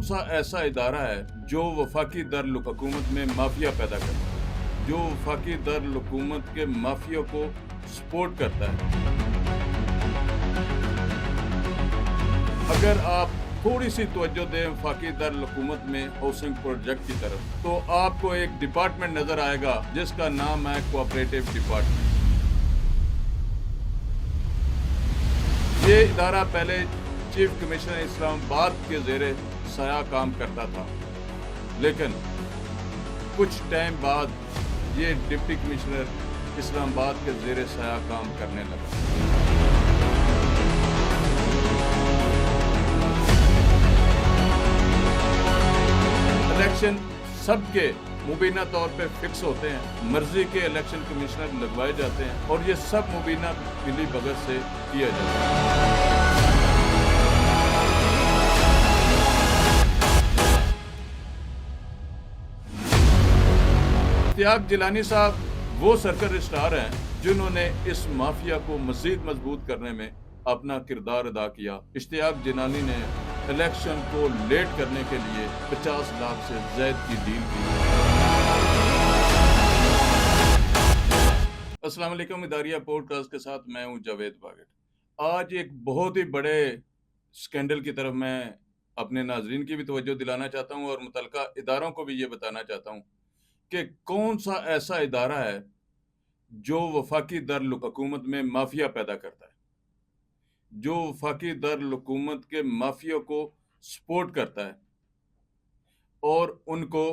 सा ऐसा इदारा है जो वफाकी दारुल-हुकूमत में माफिया पैदा करता है, जो वफाकी दारुल-हुकूमत के माफिया को सपोर्ट करता है। अगर आप थोड़ी सी तवज्जो दें वफाकी दारुल-हुकूमत में हाउसिंग प्रोजेक्ट की तरफ, तो आपको एक डिपार्टमेंट नजर आएगा जिसका नाम है कोऑपरेटिव डिपार्टमेंट। ये इदारा पहले चीफ कमिश्नर इस्लामाबाद के ज़ेरे साया काम करता था, लेकिन कुछ टाइम बाद ये डिप्टी कमिश्नर इस्लामाबाद के ज़ेरे साया काम करने लगा। इलेक्शन सबके मुबीना तौर पे फिक्स होते हैं, मर्जी के इलेक्शन कमिश्नर लगवाए जाते हैं और ये सब मुबीना मिली भगत से किया जाता है। इश्तियाक जिलानी साहब वो सर्कल रजिस्ट्रार हैं जिन्होंने इस माफिया को मजीद मजबूत करने में अपना किरदार अदा किया। इश्तियाक जिलानी ने इलेक्शन को लेट करने के लिए 50 लाख से ज्यादा की डील की। अस्सलाम वालेकुम, इदारिया पॉडकास्ट के साथ मैं हूं जावेद बागट। आज एक बहुत ही बड़े स्कैंडल की तरफ मैं अपने नाजरीन की भी तवज्जो दिलाना चाहता हूं और मुतलका इदारों को भी ये बताना चाहता हूं कि कौन सा ऐसा इदारा है जो वफाकी दारुल-हुकूमत में माफिया पैदा करता है, जो वफाकी दारुल-हुकूमत के माफिया को सपोर्ट करता है और उनको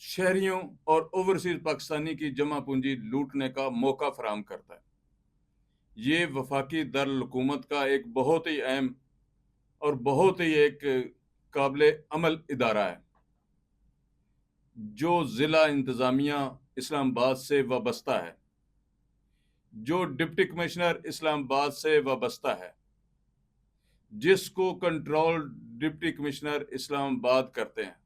शहरियों और ओवरसीज पाकिस्तानी की जमा पूंजी लूटने का मौका फराहम करता है। ये वफाकी दारुल-हुकूमत का एक बहुत ही अहम और बहुत ही एक काबिल अमल इदारा है जो ज़िला इंतज़ामिया इस्लामाबाद से वाबस्ता है, जो डिप्टी कमिश्नर इस्लामाबाद से वाबस्ता है, जिसको कंट्रोल डिप्टी कमिश्नर इस्लामाबाद करते हैं।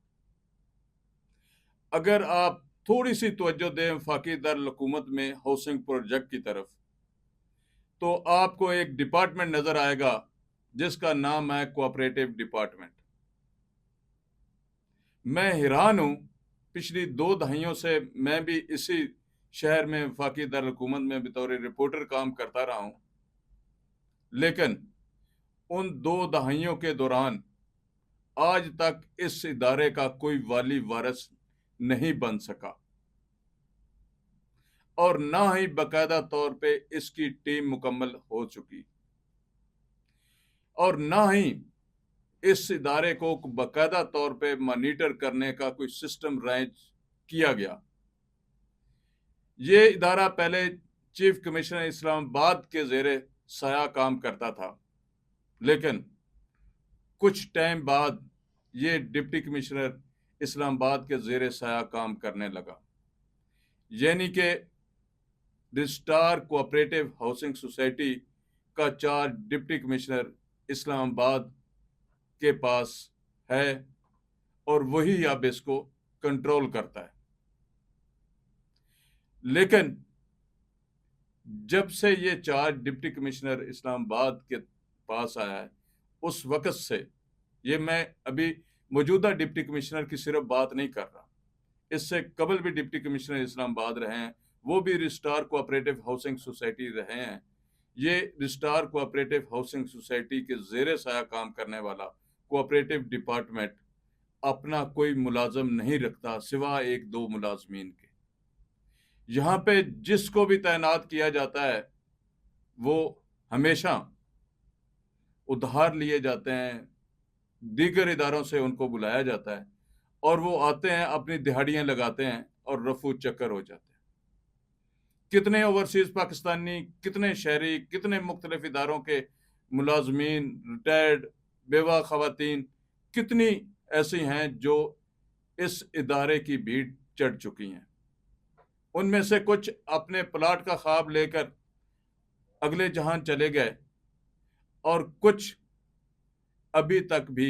अगर आप थोड़ी सी तवज्जो दें वफाकी दारुल-हुकूमत में हाउसिंग प्रोजेक्ट की तरफ, तो आपको एक डिपार्टमेंट नजर आएगा जिसका नाम है कोऑपरेटिव डिपार्टमेंट। मैं हैरान हूं, पिछली 2 दहाइयों से मैं भी इसी शहर में वफाकी दारुल-हुकूमत में बतौर रिपोर्टर काम करता रहा हूं, लेकिन उन 2 दहाइयों के दौरान आज तक इस इदारे का कोई वाली वारिस नहीं बन सका और ना ही बाकायदा तौर पे इसकी टीम मुकम्मल हो चुकी और ना ही इस इदारे को बाकायदा तौर पे मॉनिटर करने का कोई सिस्टम राइज किया गया। ये इदारा पहले चीफ कमिश्नर इस्लामाबाद के ज़ेरे साया काम करता था, लेकिन कुछ टाइम बाद ये डिप्टी कमिश्नर इस्लामाबाद के ज़ेरे साया काम करने लगा। यानी कि रजिस्ट्रार कोऑपरेटिव हाउसिंग सोसाइटी का चार्ज डिप्टी कमिश्नर इस्लामाबाद के पास है और वही अब इसको कंट्रोल करता है। लेकिन जब से ये चार्ज डिप्टी कमिश्नर इस्लामाबाद के पास आया है, उस वक्त से, ये मैं अभी मौजूदा डिप्टी कमिश्नर की सिर्फ बात नहीं कर रहा, इससे कबल भी डिप्टी कमिश्नर इस्लामाबाद रहे हैं, वो भी रजिस्ट्रार कोऑपरेटिव हाउसिंग सोसाइटी रहे हैं। ये रजिस्ट्रार कोऑपरेटिव हाउसिंग सोसाइटी के ज़ेरे साया काम करने वाला कोऑपरेटिव डिपार्टमेंट अपना कोई मुलाजम नहीं रखता सिवाय 1-2 मुलाजमीन के। यहाँ पे जिसको भी तैनात किया जाता है वो हमेशा उधार लिए जाते हैं, दीगर इदारों से उनको बुलाया जाता है और वो आते हैं, अपनी दिहाड़ियाँ लगाते हैं और रफू चक्कर हो जाते हैं। कितने ओवरसीज पाकिस्तानी, कितने शहरी, कितने मुख्तलिफ इदारों के मुलाजमीन, रिटायर्ड, बेवा खवातीन, कितनी ऐसी हैं जो इस इदारे की भीड़ चढ़ चुकी हैं। उनमें से कुछ अपने प्लाट का ख्वाब लेकर अगले जहां चले गए और कुछ अभी तक भी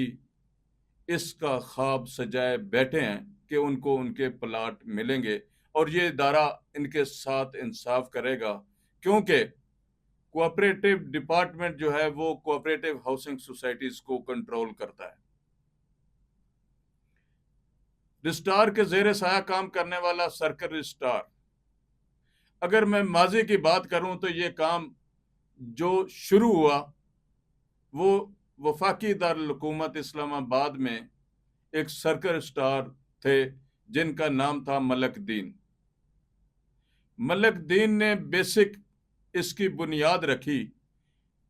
इसका ख्वाब सजाए बैठे हैं कि उनको उनके प्लाट मिलेंगे और ये इदारा इनके साथ इंसाफ करेगा, क्योंकि कोऑपरेटिव डिपार्टमेंट जो है वो कोऑपरेटिव हाउसिंग सोसाइटीज को कंट्रोल करता है। रजिस्ट्रार के जेर साया काम करने वाला सर्कल रजिस्ट्रार, अगर मैं माजी की बात करूं तो ये काम जो शुरू हुआ वो वफाकी दारुल हुकूमत इस्लामाबाद में एक सर्कल रजिस्ट्रार थे जिनका नाम था मलक दीन। मलक दीन ने बेसिक इसकी बुनियाद रखी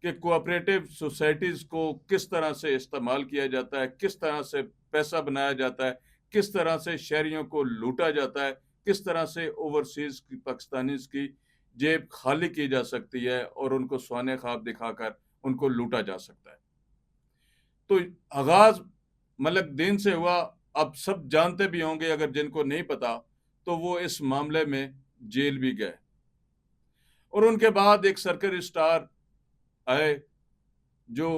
कि कोऑपरेटिव सोसाइटीज को किस तरह से इस्तेमाल किया जाता है, किस तरह से पैसा बनाया जाता है, किस तरह से शहरियों को लूटा जाता है, किस तरह से ओवरसीज की पाकिस्तानीज की जेब खाली की जा सकती है और उनको स्वाने ख्वाब दिखाकर उनको लूटा जा सकता है। तो आगाज मलक दीन से हुआ। अब सब जानते भी होंगे, अगर जिनको नहीं पता तो वो इस मामले में जेल भी गए। और उनके बाद एक सर्कल स्टार आए जो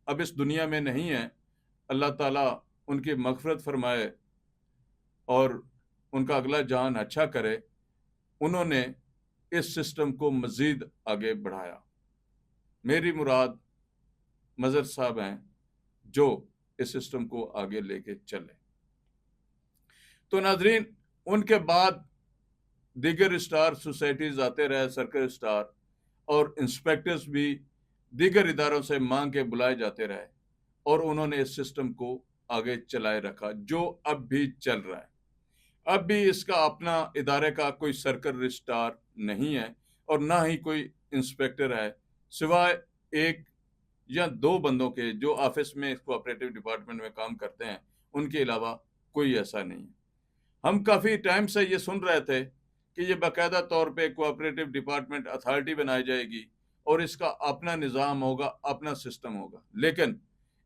अब इस दुनिया में नहीं है, अल्लाह ताला उनकी मगफरत फरमाए और उनका अगला जान अच्छा करे। उन्होंने इस सिस्टम को मजीद आगे बढ़ाया। मेरी मुराद मजर साहब हैं जो इस सिस्टम को आगे लेके चले। तो नाजरीन, उनके बाद दीगर स्टार सोसाइटीज आते रहे, सर्कल स्टार, और इंस्पेक्टर्स भी दीगर इदारों से मांग के बुलाए जाते रहे और उन्होंने इस सिस्टम को आगे चलाए रखा जो अब भी चल रहा है। अब भी इसका अपना इदारे का कोई सर्कल रजिस्ट्रार नहीं है और ना ही कोई इंस्पेक्टर है, सिवाय एक या दो बंदों के जो ऑफिस में कोऑपरेटिव डिपार्टमेंट में काम करते हैं। उनके अलावा कोई ऐसा नहीं है। हम काफ़ी टाइम से ये सुन रहे थे कि ये बाकायदा तौर पे कोऑपरेटिव डिपार्टमेंट अथॉरिटी बनाई जाएगी और इसका अपना निज़ाम होगा, अपना सिस्टम होगा, लेकिन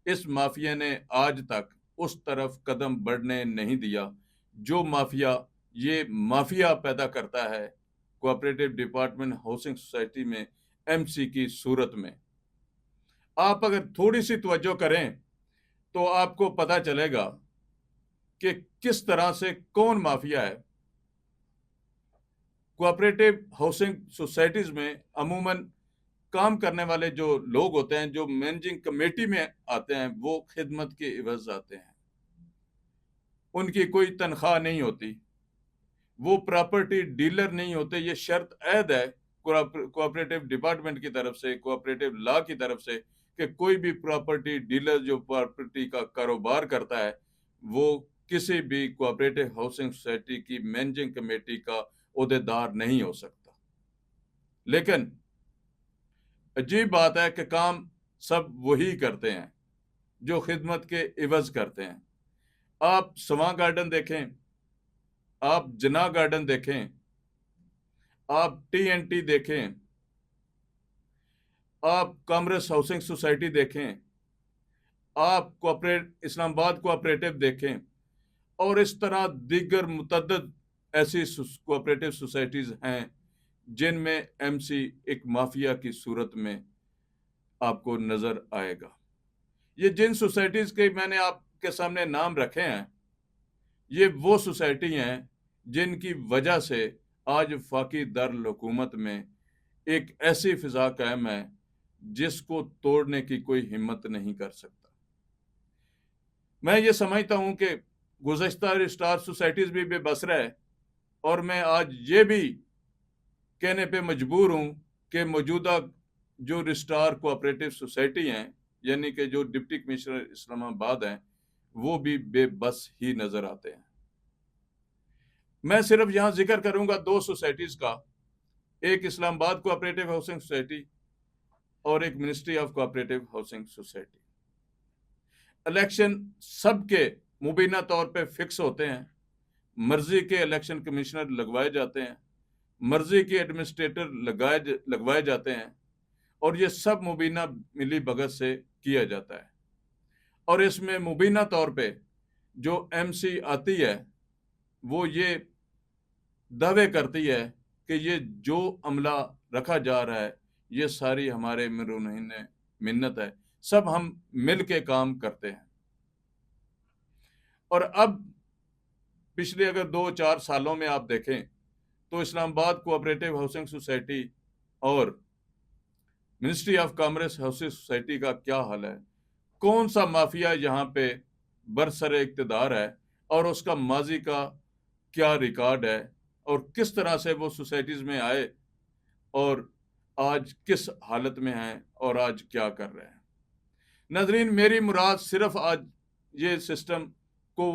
इस माफिया ने आज तक उस तरफ कदम बढ़ने नहीं दिया। जो माफिया ये माफिया पैदा करता है कोऑपरेटिव डिपार्टमेंट हाउसिंग सोसाइटी में एमसी की सूरत में, आप अगर थोड़ी सी तवज्जो करें तो आपको पता चलेगा कि किस तरह से कौन माफिया है। कोऑपरेटिव हाउसिंग सोसाइटीज में अमूमन काम करने वाले जो लोग होते हैं, जो मैनेजिंग कमेटी में आते हैं, वो खिदमत के इवज आते हैं। उनकी कोई तनख्वाह नहीं होती, वो प्रॉपर्टी डीलर नहीं होते। ये शर्त ऐद है कोऑपरेटिव डिपार्टमेंट की तरफ से, कोऑपरेटिव लॉ की तरफ से, कि कोई भी प्रॉपर्टी डीलर जो प्रॉपर्टी का कारोबार करता है वो किसी भी कोऑपरेटिव हाउसिंग सोसाइटी की मैनेजिंग कमेटी का ओहदेदार नहीं हो सकता। लेकिन अजीब बात है कि काम सब वही करते हैं जो खिदमत के इवज करते हैं। आप सवां गार्डन देखें, आप जना गार्डन देखें, आप टी देखें, आप कॉमर्स हाउसिंग सोसाइटी देखें, आप इस्लामाबाद कोऑपरेटिव देखें, और इस तरह दीगर मुतअद्दिद ऐसी कोऑपरेटिव सोसाइटीज हैं जिनमें एमसी एक माफिया की सूरत में आपको नजर आएगा। ये जिन सोसाइटीज के मैंने आपके सामने नाम रखे हैं, ये वो सोसाइटी हैं जिनकी वजह से आज वफाकी दारुल हुकूमत में एक ऐसी फिजा कायम है जिसको तोड़ने की कोई हिम्मत नहीं कर सकता। मैं ये समझता हूं कि गुज़श्ता स्टार सोसाइटीज भी बेबस रहे, और मैं आज ये भी कहने पे मजबूर हूं कि मौजूदा जो रजिस्ट्रार कोऑपरेटिव सोसाइटी हैं, यानी कि जो डिप्टी कमिश्नर इस्लामाबाद हैं, वो भी बेबस ही नजर आते हैं। मैं सिर्फ यहां जिक्र करूंगा दो सोसाइटीज का, एक इस्लामाबाद कोऑपरेटिव हाउसिंग सोसाइटी और एक ministry of cooperative housing society. Election सबके मुबीना तौर पे फिक्स होते हैं, मर्जी के इलेक्शन कमिश्नर लगवाए जाते हैं, मर्जी के एडमिनिस्ट्रेटर लगवाए जाते हैं, और ये सब मुबीना मिली भगत से किया जाता है। और इसमें मुबीना तौर पे जो एमसी आती है वो ये दावे करती है कि ये जो अमला रखा जा रहा है ये सारी हमारे मिरुन मिन्नत है, सब हम मिल के काम करते हैं। और अब पिछले अगर 2-4 सालों में आप देखें तो इस्लामाबाद कोऑपरेटिव हाउसिंग सोसाइटी और ministry of commerce housing society का क्या हाल है, कौन सा माफिया यहाँ पे बरसरे इक्तदार है और उसका माजी का क्या रिकॉर्ड है और किस तरह से वो सोसाइटीज़ में आए और आज किस हालत में हैं और आज क्या कर रहे हैं। नाज़रीन, मेरी मुराद सिर्फ आज ये सिस्टम को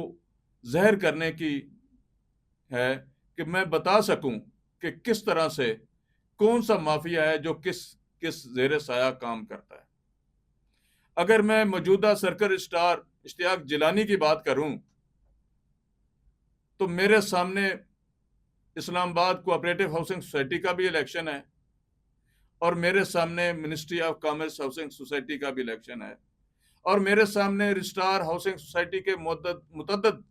ज़हर करने की है कि मैं बता सकूं कि किस तरह से कौन सा माफिया है जो किस किस ज़ेरे साया काम करता है। अगर मैं मौजूदा सर्कल स्टार इश्तियाक जिलानी की बात करूं तो मेरे सामने इस्लामाबाद कोऑपरेटिव हाउसिंग सोसाइटी का भी इलेक्शन है और मेरे सामने ministry of commerce housing society का भी इलेक्शन है और मेरे सामने रजिस्ट्रार हाउसिंग सोसाइटी के मुतअद्दिद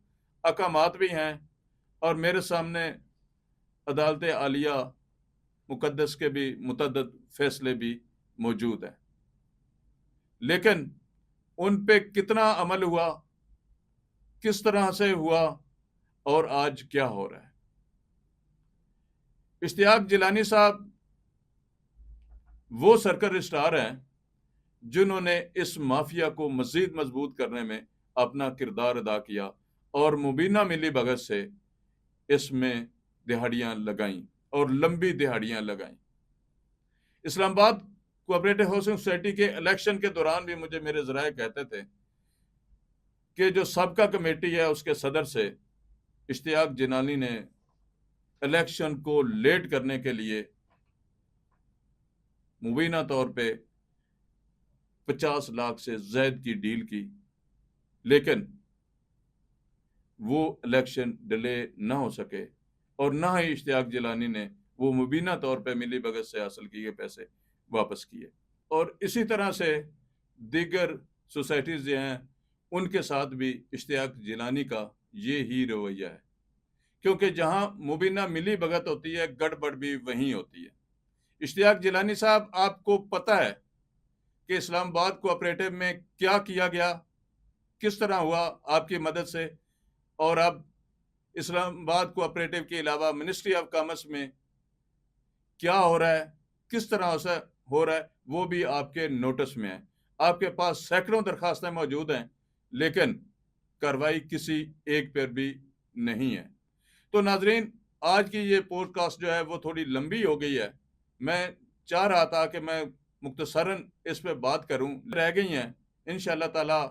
अहकामात भी हैं और मेरे सामने अदालत आलिया मुकद्दस के भी मुतअद्दिद फैसले भी मौजूद हैं। लेकिन उन पे कितना अमल हुआ, किस तरह से हुआ और आज क्या हो रहा है। इश्तियाक जिलानी साहब वो सर्कल रजिस्ट्रार हैं जिन्होंने इस माफिया को मजीद मजबूत करने में अपना किरदार अदा किया और मुबीना मिली भगत से इसमें दिहाड़ियां लगाई और लंबी दिहाड़ियां लगाई। इस्लामाबाद कोऑपरेटिव हाउसिंग सोसाइटी के इलेक्शन के दौरान भी मुझे मेरे ज़राए कहते थे कि जो सबका कमेटी है उसके सदर से इश्तियाक जिलानी ने इलेक्शन को लेट करने के लिए मुबीना तौर पे 50 लाख से ज़ायद की डील की, लेकिन वो इलेक्शन डिले ना हो सके और ना ही इश्तियाक जिलानी ने वो मुबीना तौर पे मिली भगत से हासिल किए पैसे वापस किए। और इसी तरह से दीगर सोसाइटीज़ जो हैं उनके साथ भी इश्तियाक जिलानी का ये ही रवैया है, क्योंकि जहां मुबीना मिली भगत होती है गड़बड़ भी वहीं होती है। इश्तियाक जिलानी साहब, आपको पता है कि इस्लामाबाद कोऑपरेटिव में क्या किया गया, किस तरह हुआ आपकी मदद से, और अब इस्लामाबाद कोऑपरेटिव के अलावा मिनिस्ट्री ऑफ कॉमर्स में क्या हो रहा है, किस तरह से हो रहा है, वो भी आपके नोटिस में है। आपके पास सैकड़ों दरखास्तें मौजूद हैं, लेकिन कार्रवाई किसी एक पर भी नहीं है। तो नाजरीन, आज की ये पॉडकास्ट जो है वो थोड़ी लंबी हो गई है। मैं चाह रहा था कि मैं मुख्तसरन इस पे बात करूं, रह गई हैं, इंशाअल्लाह ताला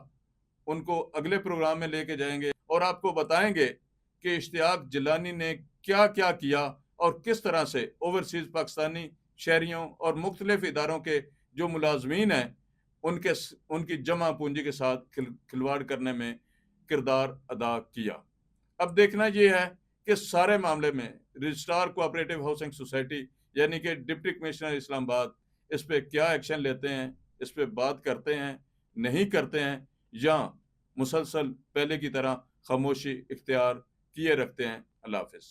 उनको अगले प्रोग्राम में लेके जाएंगे और आपको बताएंगे कि इश्तियाक जिलानी ने क्या क्या किया और किस तरह से ओवरसीज़ पाकिस्तानी शहरियों और मुख्तलिफ इदारों के जो मुलाजमीन हैं उनकी जमा पूंजी के साथ खिलवाड़ करने में किरदार अदा किया। अब देखना यह है कि सारे मामले में रजिस्ट्रार कोऑपरेटिव हाउसिंग सोसाइटी यानी कि डिप्टी कमिश्नर इस्लामाबाद इस पे क्या एक्शन लेते हैं, इस पे बात करते हैं, नहीं करते हैं, या मुसलसल पहले की तरह खामोशी इख्तियार किए रखते हैं। अल्लाह हाफिज़।